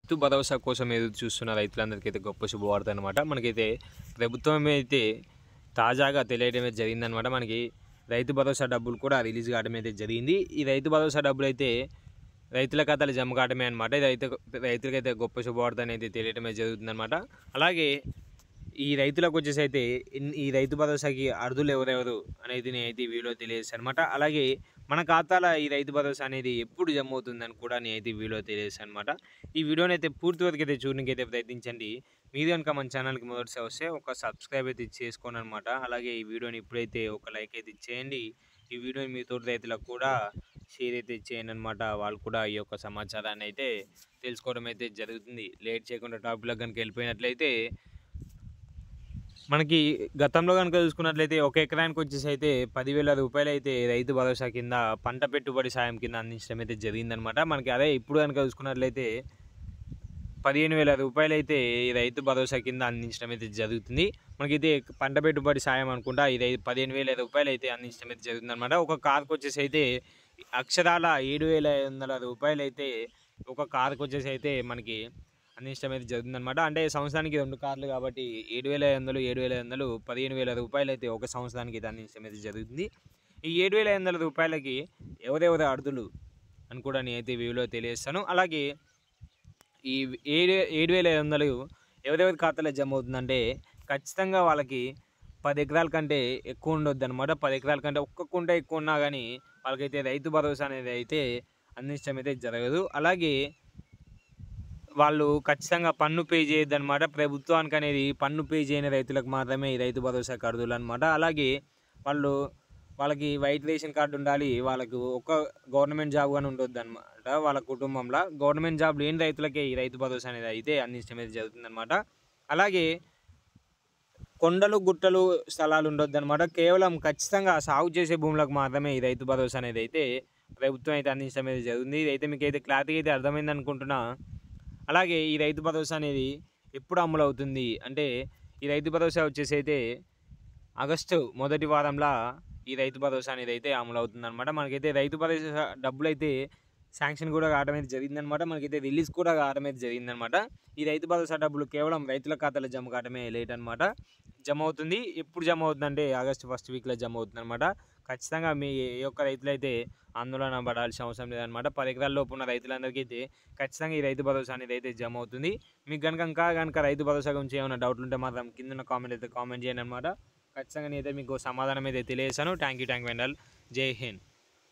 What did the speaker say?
రైతు భరోసా కోసం ఎదురు చూస్తున్న రైతులందరికైతే గొప్ప శుభవార్త అనమాట. మనకైతే ప్రభుత్వం అయితే తాజాగా తెలియడమే జరిగిందనమాట. మనకి రైతు భరోసా డబ్బులు కూడా రిలీజ్ కావడం అయితే జరిగింది. ఈ రైతు భరోసా డబ్బులు అయితే రైతుల ఖాతాలు జమ కావడమే అనమాట. ఇది రైతులకైతే గొప్ప శుభవార్త అనేది తెలియడమే జరుగుతుందన్నమాట. అలాగే ఈ రైతులకు వచ్చేసి అయితే ఈ రైతు భరోసాకి అర్హులు ఎవరెవరు అనేది నేనైతే ఈ వీడియో తెలియజేస్తాను అనమాట. అలాగే మన ఖాతాల ఈ రైతు భరోసా అనేది ఎప్పుడు జమ అవుతుందని కూడా నేనైతే ఈ వీడియో తెలియజేస్తాను అనమాట. ఈ వీడియోని అయితే పూర్తి వరకు అయితే చూడడానికి అయితే ప్రయత్నించండి. మీరు కనుక మన ఛానల్కి మొదటిసారి వస్తే ఒక సబ్స్క్రైబ్ అయితే చేసుకోండి అనమాట. అలాగే ఈ వీడియోని ఇప్పుడైతే ఒక లైక్ అయితే ఇచ్చేయండి. ఈ వీడియోని మీ తోటి రైతులకు కూడా షేర్ అయితే చేయండి అనమాట. వాళ్ళు కూడా ఈ యొక్క సమాచారాన్ని అయితే తెలుసుకోవడం అయితే జరుగుతుంది. లేట్ చేయకుండా టాపిక్లోకి కనుక వెళ్ళిపోయినట్లయితే మనకి గతంలో కనుక చూసుకున్నట్లయితే ఒక ఎకరానికి వచ్చేసి అయితే 10,000 రూపాయలు అయితే రైతు భరోసా కింద పంట పెట్టుబడి సాయం కింద అందించడం అయితే జరిగిందనమాట. మనకి అదే ఇప్పుడు కనుక చూసుకున్నట్లయితే 15,000 రూపాయలు అయితే ఈ రైతు భరోసా కింద అందించడం అయితే జరుగుతుంది. మనకైతే పంట పెట్టుబడి సాయం అనుకుంటా ఇది 15,000 రూపాయలు అయితే అందించడం అయితే జరుగుతుంది అనమాట. ఒక కార్కి వచ్చేసి అయితే అక్షరాల 7,500 రూపాయలు అయితే ఒక కార్కి వచ్చేసి అయితే మనకి అందించడం అయితే జరుగుతుందన్నమాట. అంటే సంవత్సరానికి 2 కార్లు కాబట్టి 7,500, 7,500 15,000 రూపాయలు అయితే ఒక సంవత్సరానికి అయితే అందించడం అయితే జరుగుతుంది. ఈ 7,500 రూపాయలకి ఎవరెవరు అర్హులు అని కూడా నేనైతే వీడియోలో తెలియజేస్తాను. అలాగే ఈ 7,500 ఎవరెవరి ఖాతాలో జమ అవుతుందంటే ఖచ్చితంగా వాళ్ళకి 10 ఎకరాల కంటే ఎక్కువ ఉండొద్దు అనమాట. 10 ఎకరాల కంటే ఒక్క కుంట ఎక్కువ ఉన్నా కానీ వాళ్ళకైతే రైతు భరోసా అనేది అయితే అందించడం అయితే జరగదు. అలాగే వాళ్ళు ఖచ్చితంగా పన్ను పే చేయొద్దనమాట. ప్రభుత్వానికి అనేది పన్ను పే చేయని రైతులకు మాత్రమే ఈ రైతు భరోసాకు అర్హులు అనమాట. అలాగే వాళ్ళకి వైట్ రేషన్ కార్డు ఉండాలి. వాళ్ళకు ఒక గవర్నమెంట్ జాబ్ కానీ ఉండొద్దు అనమాట. వాళ్ళ కుటుంబంలో గవర్నమెంట్ జాబ్ లేని రైతులకే ఈ రైతు భరోసా అనేది అయితే అందించడం అయితే జరుగుతుందన్నమాట. అలాగే కొండలు గుట్టలు స్థలాలు ఉండొద్దు అనమాట. కేవలం ఖచ్చితంగా సాగు చేసే భూములకు మాత్రమే ఈ రైతు భరోసా అనేది అయితే ప్రభుత్వం అయితే అందించడం అయితే జరుగుతుంది. ఇదైతే మీకు అయితే క్లారిటీగా అయితే అర్థమైంది అనుకుంటున్నా. అలాగే ఈ రైతు భరోసా అనేది ఎప్పుడు అమలు అవుతుంది అంటే ఈ రైతు భరోసా వచ్చేసి అయితే ఆగస్టు మొదటి వారంలో ఈ రైతు భరోసా అనేది అయితే అమలు అవుతుందన్నమాట. మనకైతే రైతు భరోసా డబ్బులు అయితే శాంక్షన్ కూడా కావడం అయితే జరిగిందనమాట. మనకైతే రిలీజ్ కూడా కావడం అయితే జరిగిందనమాట. ఈ రైతు భరోసా డబ్బులు కేవలం రైతుల ఖాతాలో జమ కావడమే లేట్ అనమాట. జమ అవుతుంది. ఎప్పుడు జమ అవుతుందంటే ఆగస్టు ఫస్ట్ వీక్లో జమ అవుతుంది అనమాట. ఖచ్చితంగా మీ యొక్క రైతులైతే ఆందోళన పడాల్సిన అవసరం లేదనమాట. 10 ఎకరాల లోపు ఉన్న రైతులందరికీ అయితే ఖచ్చితంగా ఈ రైతు భరోసా అనేది అయితే జమ అవుతుంది. మీకు కనుక రైతు భరోసా గురించి ఏమైనా డౌట్లు ఉంటే మాత్రం కింద కామెంట్ అయితే కామెంట్ చేయండి అనమాట. ఖచ్చితంగా నేనైతే మీకు సమాధానం అయితే తెలియజేశాను. థ్యాంక్ యూ వెండల్. జై హింద్.